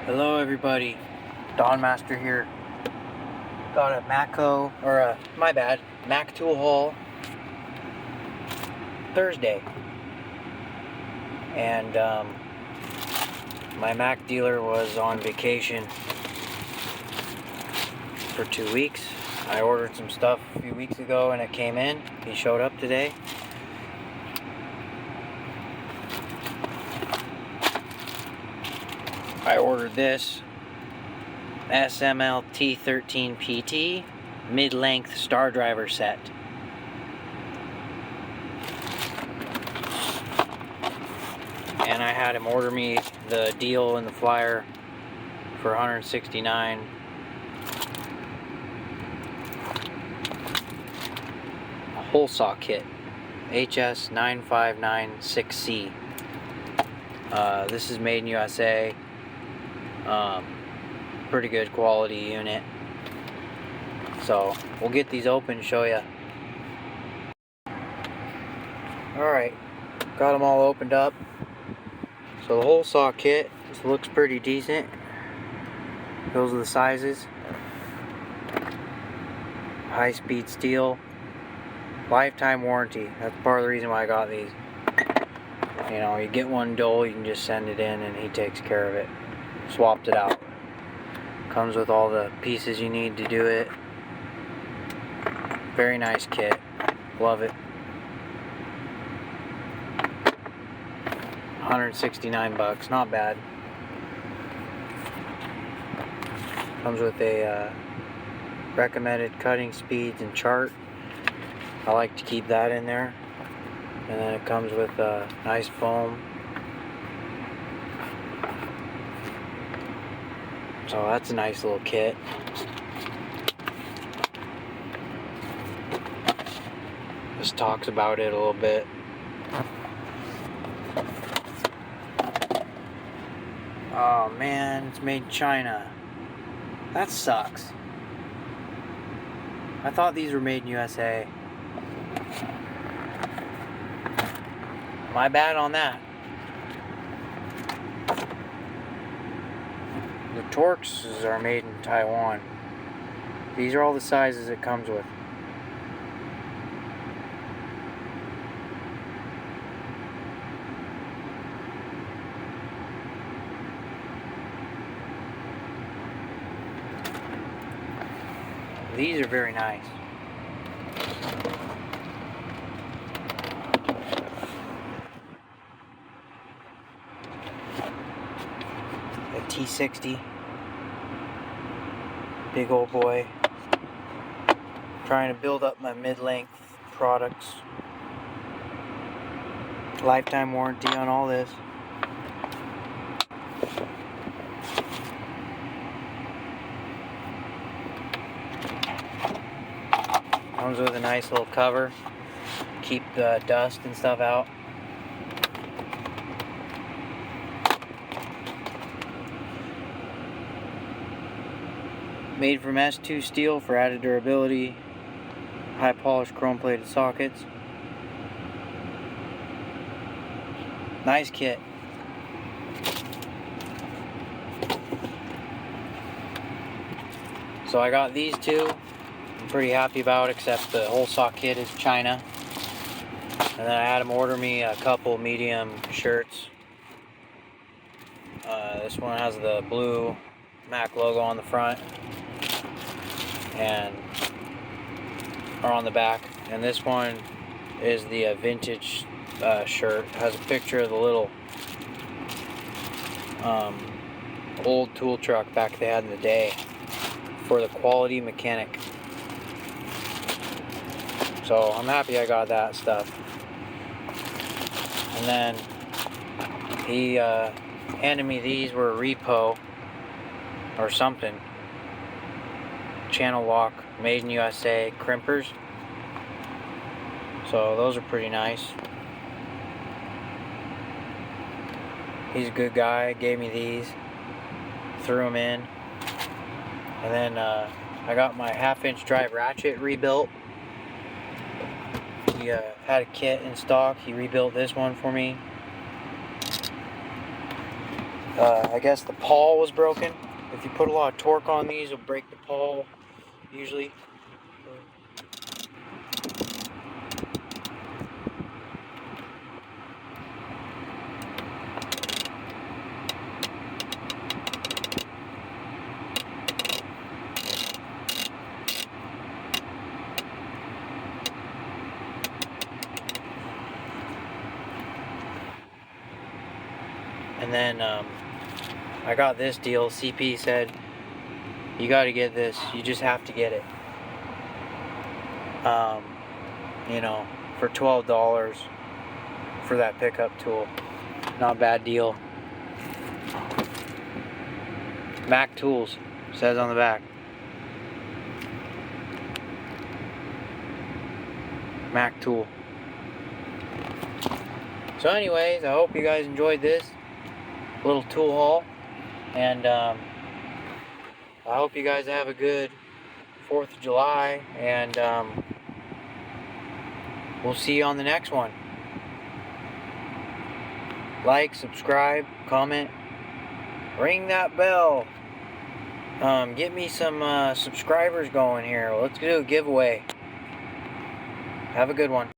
Hello everybody, Don Master here. Got a Matco, or Mac tool haul Thursday. And my Mac dealer was on vacation for 2 weeks. I ordered some stuff a few weeks ago and it came in. He showed up today. I ordered this SML T13PT mid-length star driver set. And I had him order me the deal in the flyer for $169. A hole saw kit, HS9596C. This is made in USA. Pretty good quality unit. So we'll get these open and show you. Alright, got them all opened up. So the hole saw kit, this looks pretty decent. Those are the sizes. High speed steel. Lifetime warranty. That's part of the reason why I got these. You know, you get one dull, you can just send it in and he takes care of it. Swapped it out. Comes with all the pieces you need to do it. Very nice kit. Love it. 169 bucks, not bad. Comes with a recommended cutting speeds and chart. I like to keep that in there. And then it comes with a nice foam. So that's a nice little kit. This talks about it a little bit. Oh man, it's made in China. That sucks. I thought these were made in USA. My bad on that. The torxes are made in Taiwan. These are all the sizes it comes with. These are very nice. A T60. Big old boy. Trying to build up my mid-length products. Lifetime warranty on all this. Comes with a nice little cover. Keep the dust and stuff out. Made from S2 steel for added durability. High polished chrome plated sockets. Nice kit. So I got these two. I'm pretty happy about, except the hole saw kit is China. And then I had him order me a couple medium shirts. This one has the blue Mac logo on the front and or on the back, and this one is the vintage shirt. It has a picture of the little old tool truck back they had in the day for the quality mechanic. So I'm happy I got that stuff. And then he handed me these, were a repo or something. Channel lock, made in USA crimpers. So those are pretty nice. He's a good guy, gave me these, threw them in. And then I got my 1/2-inch drive ratchet rebuilt. He had a kit in stock. He rebuilt this one for me. I guess the pawl was broken. If you put a lot of torque on these, it'll break the pawl usually. And then I got this deal. CP said, you got to get this. You just have to get it. You know, for $12 for that pickup tool. Not a bad deal. Mac Tools says on the back. Mac tool. So anyways, I hope you guys enjoyed this little tool haul, and I hope you guys have a good 4th of July, and we'll see you on the next one. Like, subscribe, comment, ring that bell. Get me some subscribers going here. Let's do a giveaway. Have a good one.